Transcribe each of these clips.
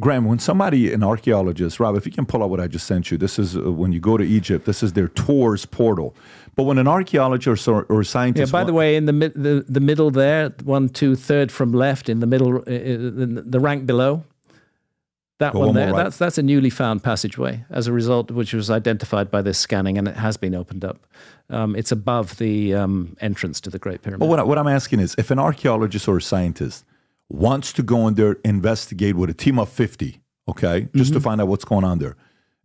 Graham, when somebody, an archaeologist, Rob, if you can pull out what I just sent you, this is when you go to Egypt, this is their tours portal. But when an archaeologist or scientist... Yeah, by the way, in the middle there, 1, 2, 3rd from left, in the middle, the rank below, that one there, right. That's a newly found passageway as a result, which was identified by this scanning, and it has been opened up. It's above the entrance to the Great Pyramid. But what I'm asking is, if an archaeologist or a scientist wants to go in there, investigate with a team of 50, okay, just to find out what's going on there,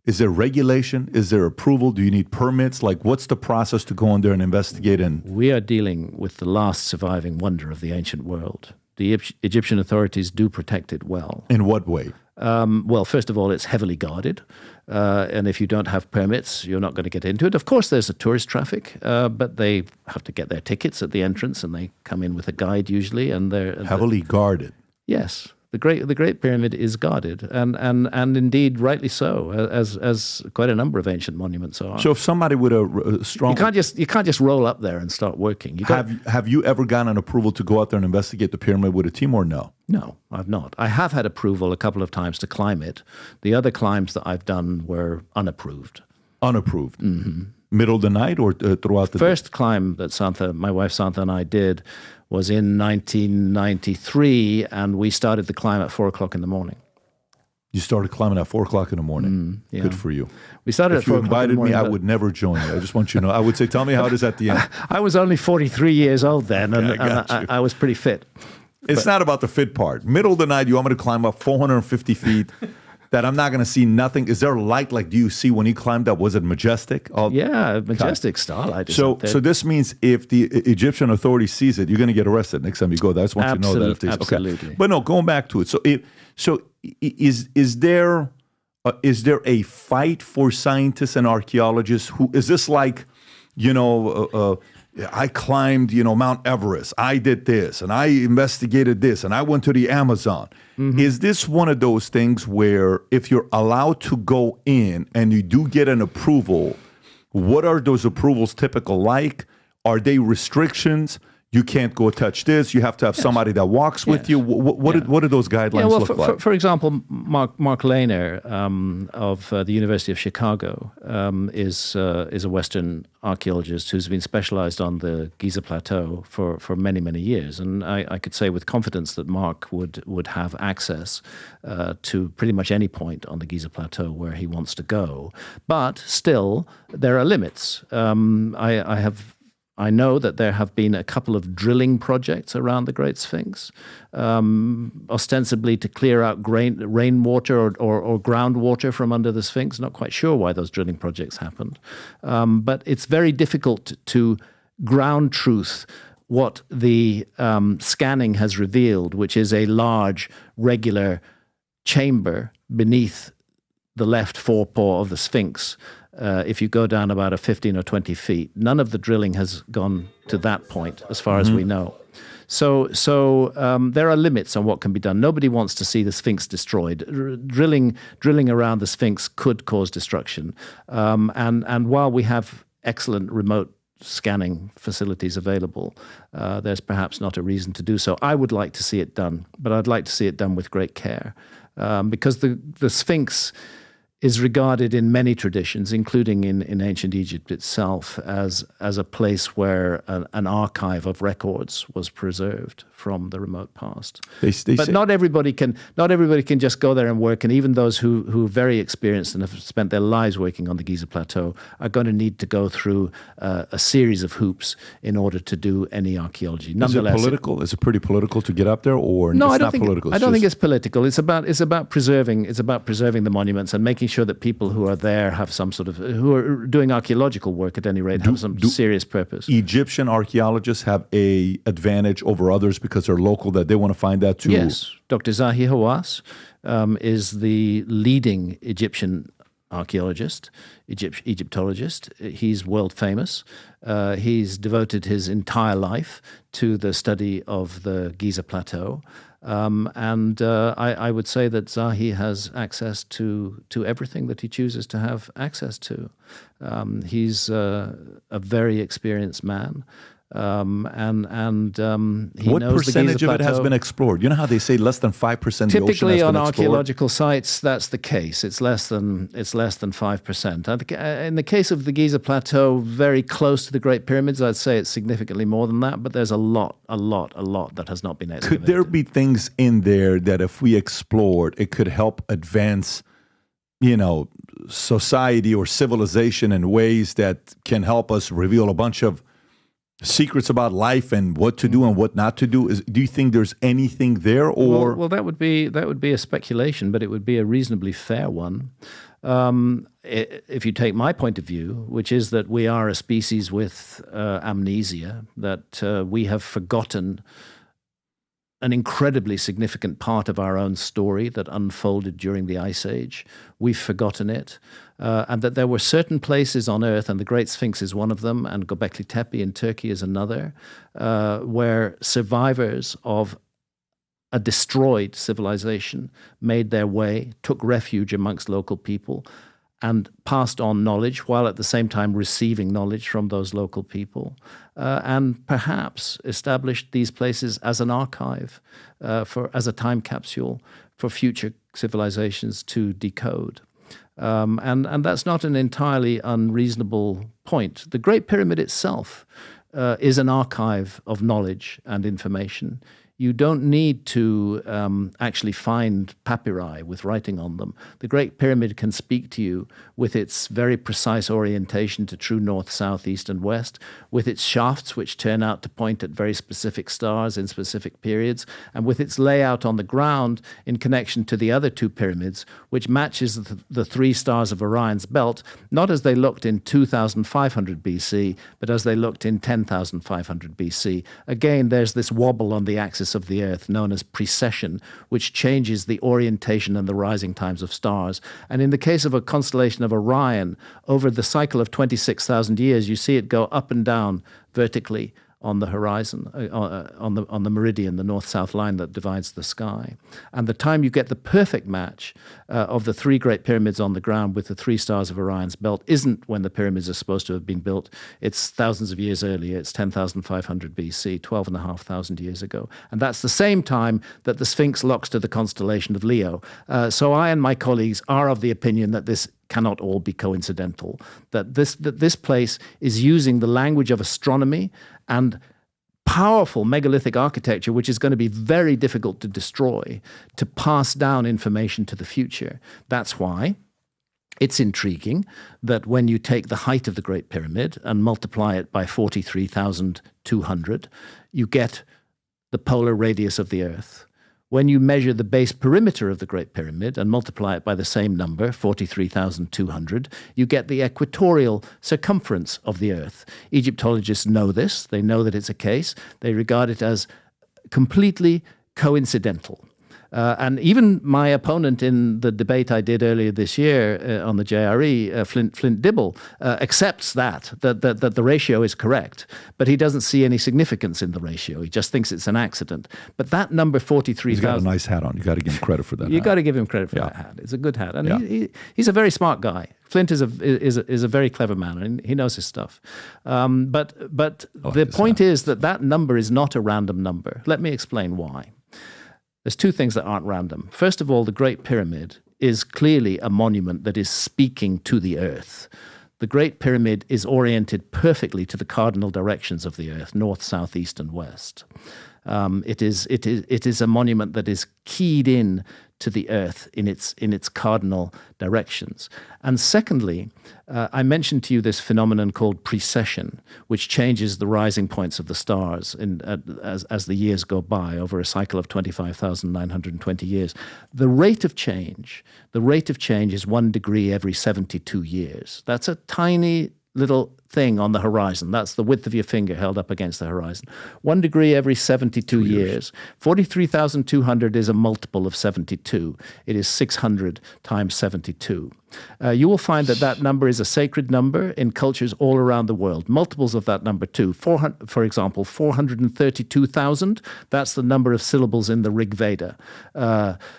is there regulation? Is there approval? Do you need permits? Like, what's the process to go in there and investigate? And we are dealing with the last surviving wonder of the ancient world. The Egyptian authorities do protect it well. In what way? Well, first of all, it's heavily guarded. And if you don't have permits, you're not going to get into it. Of course, there's a tourist traffic, but they have to get their tickets at the entrance, and they come in with a guide usually. And they're heavily guarded. Yes. The Great Pyramid is guarded, and indeed rightly so, as quite a number of ancient monuments are. So if somebody with a strong... You can't just roll up there and start working. Have you ever gotten an approval to go out there and investigate the pyramid with a team, or no? No, I've not. I have had approval a couple of times to climb it. The other climbs that I've done were unapproved. Unapproved? Mm-hmm. Middle of the night or throughout the First climb that my wife Santha and I did was in 1993, and we started the climb at 4 o'clock in the morning. You started climbing at 4 o'clock in the morning. Yeah. Good for you. We started at 4 o'clock in the morning. If you invited me, I would never join you. I just want you to know. I would say, tell me how it is at the end. I was only 43 years old then, and I was pretty fit. It's not about the fit part. Middle of the night, you want me to climb up 450 feet that I'm not going to see nothing. Is there light? Like, do you see when you climbed up? Was it majestic? Yeah, majestic starlight. So this means if the Egyptian authority sees it, you're going to get arrested next time you go there. I just want you to know that. Absolutely. Okay. But no, going back to it. So is there a fight for scientists and archaeologists? Is this like, I climbed, Mount Everest. I did this, and I investigated this, and I went to the Amazon. Mm-hmm. Is this one of those things where if you're allowed to go in and you do get an approval, what are those approvals typical like? Are they restrictions? You can't go touch this. You have to have somebody that walks with you. What do those guidelines look like? For example, Mark Lehner of the University of Chicago is a Western archaeologist who's been specialized on the Giza Plateau for many, many years. And I could say with confidence that Mark would have access to pretty much any point on the Giza Plateau where he wants to go. But still, there are limits. I know that there have been a couple of drilling projects around the Great Sphinx, ostensibly to clear out rainwater or groundwater from under the Sphinx. Not quite sure why those drilling projects happened. But it's very difficult to ground truth what the scanning has revealed, which is a large, regular chamber beneath the left forepaw of the Sphinx. If you go down about 15 or 20 feet, none of the drilling has gone to that point, as far as we know. So there are limits on what can be done. Nobody wants to see the Sphinx destroyed. Drilling around the Sphinx could cause destruction. And while we have excellent remote scanning facilities available, there's perhaps not a reason to do so. I would like to see it done, but I'd like to see it done with great care, because the Sphinx is regarded in many traditions, including in ancient Egypt itself, as a place where an archive of records was preserved from the remote past. But not everybody can just go there and work, and even those who are very experienced and have spent their lives working on the Giza Plateau are going to need to go through a series of hoops in order to do any archaeology. Nonetheless, is it political? Is it pretty political to get up there, or no? It's not political? I don't think it's political. It's about preserving the monuments and making sure that people who are there have some sort of, who are doing archaeological work at any rate, have some serious purpose. Egyptian archaeologists have a advantage over others because they're local, that they want to find that too? Yes. Dr. Zahi Hawass is the leading Egyptian archaeologist, Egyptologist. He's world famous. He's devoted his entire life to the study of the Giza Plateau. I would say that Zahi has access to everything that he chooses to have access to. He's a very experienced man. He what knows percentage the Giza of it has Plateau. been explored? You know how they say less than 5% of the ocean has Typically, been on explored? archaeological sites, that's the case. It's less than 5%. In the case of the Giza Plateau, very close to the Great Pyramids, I'd say it's significantly more than that. But there's a lot that has not been excavated. Could there be things in there that if we explored, it could help advance, society or civilization in ways that can help us reveal a bunch of secrets about life and what to do and what not to do? Do you think there's anything there, or well, that would be a speculation, but it would be a reasonably fair one. If you take my point of view, which is that we are a species with amnesia, that we have forgotten an incredibly significant part of our own story that unfolded during the Ice Age. We've forgotten it. And that there were certain places on Earth, and the Great Sphinx is one of them, and Göbekli Tepe in Turkey is another, where survivors of a destroyed civilization made their way, took refuge amongst local people, and passed on knowledge while at the same time receiving knowledge from those local people, and perhaps established these places as an archive, as a time capsule for future civilizations to decode. And that's not an entirely unreasonable point. The Great Pyramid itself is an archive of knowledge and information. You don't need to actually find papyri with writing on them. The Great Pyramid can speak to you with its very precise orientation to true north, south, east, and west, with its shafts which turn out to point at very specific stars in specific periods, and with its layout on the ground in connection to the other two pyramids, which matches the three stars of Orion's belt, not as they looked in 2500 BC, but as they looked in 10,500 BC. Again, there's this wobble on the axis of the Earth known as precession, which changes the orientation and the rising times of stars. And in the case of a constellation of Orion, over the cycle of 26,000 years, you see it go up and down vertically on the horizon, on the meridian, the north-south line that divides the sky. And the time you get the perfect match of the three Great Pyramids on the ground with the three stars of Orion's belt isn't when the pyramids are supposed to have been built. It's thousands of years earlier. It's 10,500 BC, 12,500 years ago. And that's the same time that the Sphinx locks to the constellation of Leo. So I and my colleagues are of the opinion that this cannot all be coincidental, that this place is using the language of astronomy and powerful megalithic architecture, which is going to be very difficult to destroy, to pass down information to the future. That's why it's intriguing that when you take the height of the Great Pyramid and multiply it by 43,200, you get the polar radius of the Earth. When you measure the base perimeter of the Great Pyramid and multiply it by the same number, 43,200, you get the equatorial circumference of the Earth. Egyptologists know this. They know that it's a case. They regard it as completely coincidental. And even my opponent in the debate I did earlier this year on the JRE, Flint Dibble, accepts that the ratio is correct, but he doesn't see any significance in the ratio. He just thinks it's an accident. But that number 43,000... He's got a nice hat on. You got to give him credit for that. You got to give him credit for that hat. It's a good hat, and he's a very smart guy. Flint is a very clever man, and he knows his stuff. But the point is that number is not a random number. Let me explain why. There's two things that aren't random. First of all, the Great Pyramid is clearly a monument that is speaking to the Earth. The Great Pyramid is oriented perfectly to the cardinal directions of the Earth, north, south, east, and west. It is a monument that is keyed in to the Earth in its cardinal directions. And secondly, I mentioned to you this phenomenon called precession, which changes the rising points of the stars as the years go by over a cycle of 25,920 years. The rate of change is 1 degree every 72 years. That's a tiny little thing on the horizon. That's the width of your finger held up against the horizon. 1 degree every 72 years. 43,200 is a multiple of 72. It is 600 times 72. You will find that number is a sacred number in cultures all around the world. Multiples of that number too. For example, 432,000, that's the number of syllables in the Rig Veda.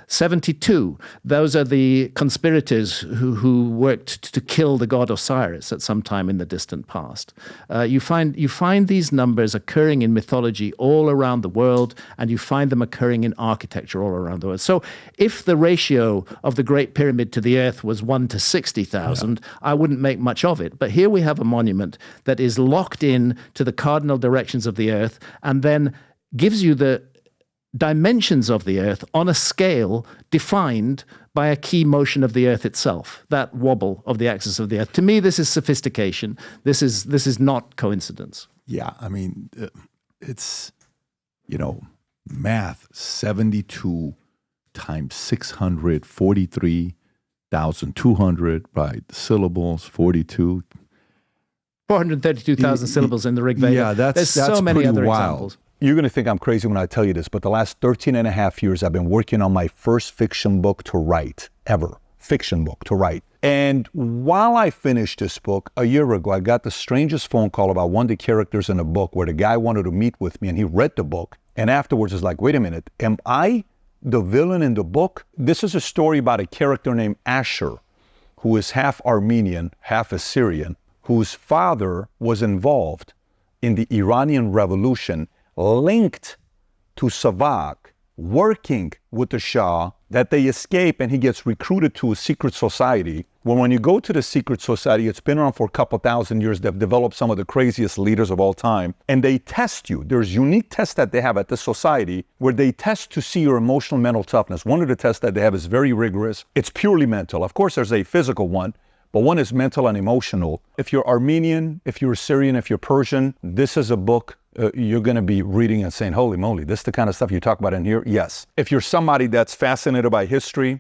72, those are the conspirators who worked to kill the god Osiris at some time in the distant distant past. You find these numbers occurring in mythology all around the world, and you find them occurring in architecture all around the world. So if the ratio of the Great Pyramid to the Earth was 1 to 60,000, I wouldn't make much of it. But here we have a monument that is locked in to the cardinal directions of the Earth, and then gives you the dimensions of the Earth on a scale defined by a key motion of the Earth itself, that wobble of the axis of the Earth. To me, this is sophistication. This is not coincidence. Yeah, I mean, it's, math, 72 times 600, 43,200, right? Syllables, 42. 432,000 syllables in the Rig Veda. Yeah, There's so many other wild. examples. You're going to think I'm crazy when I tell you this, but the last 13 and a half years, I've been working on my first fiction book to write, ever. Fiction book to write. And while I finished this book, a year ago, I got the strangest phone call about one of the characters in the book where the guy wanted to meet with me, and he read the book. And afterwards is like, wait a minute, am I the villain in the book? This is a story about a character named Asher, who is half Armenian, half Assyrian, whose father was involved in the Iranian Revolution, linked to Savak, working with the Shah, that they escape, and he gets recruited to a secret society. Well, when you go to the secret society, it's been around for a couple thousand years. They've developed some of the craziest leaders of all time, and they test you. There's unique tests that they have at this society where they test to see your emotional mental toughness. One of the tests that they have is very rigorous. It's purely mental. Of course, there's a physical one, but one is mental and emotional. If you're Armenian, if you're Syrian, if you're Persian, this is a book you're going to be reading and saying, holy moly, this is the kind of stuff you talk about in here? Yes. If you're somebody that's fascinated by history,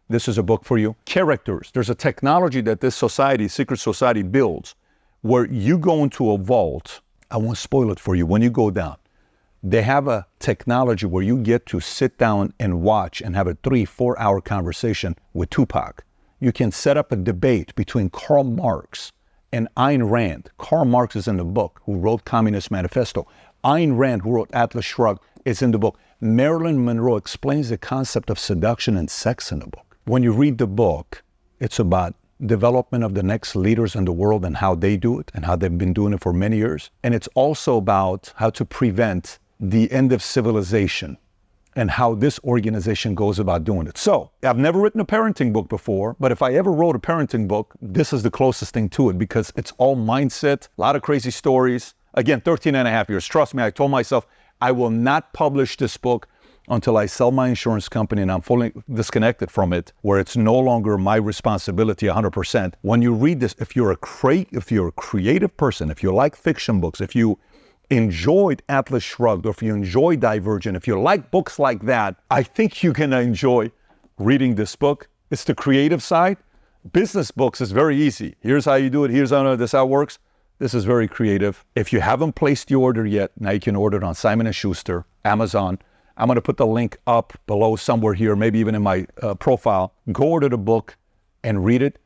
this is a book for you. Characters. There's a technology that this society, secret society, builds where you go into a vault. I won't spoil it for you. When you go down, they have a technology where you get to sit down and watch and have a 3-4 hour conversation with Tupac. You can set up a debate between Karl Marx and Ayn Rand. Karl Marx is in the book, who wrote Communist Manifesto. Ayn Rand, who wrote Atlas Shrugged, is in the book. Marilyn Monroe explains the concept of seduction and sex in the book. When you read the book, it's about development of the next leaders in the world and how they do it and how they've been doing it for many years. And it's also about how to prevent the end of civilization and how this organization goes about doing it. So, I've never written a parenting book before, but if I ever wrote a parenting book, this is the closest thing to it because it's all mindset, a lot of crazy stories. Again, 13 and a half years. Trust me, I told myself I will not publish this book until I sell my insurance company and I'm fully disconnected from it, where it's no longer my responsibility 100%. When you read this, if you're a creative person, if you like fiction books, if you enjoyed Atlas Shrugged, or if you enjoy Divergent, if you like books like that, I think you're gonna enjoy reading this book. It's the creative side. Business books is very easy. Here's how you do it. Here's how this how it works. This is very creative. If you haven't placed the order yet, now you can order it on Simon & Schuster, Amazon. I'm gonna put the link up below somewhere here, maybe even in my profile. Go order the book and read it.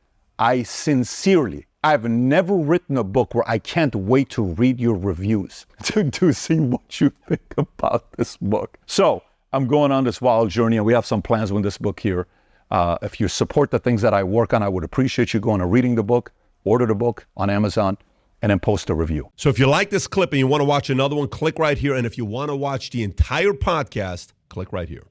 I've never written a book where I can't wait to read your reviews to see what you think about this book. So I'm going on this wild journey, and we have some plans with this book here. If you support the things that I work on, I would appreciate you going and reading the book, order the book on Amazon, and then post a review. So if you like this clip and you want to watch another one, click right here. And if you want to watch the entire podcast, click right here.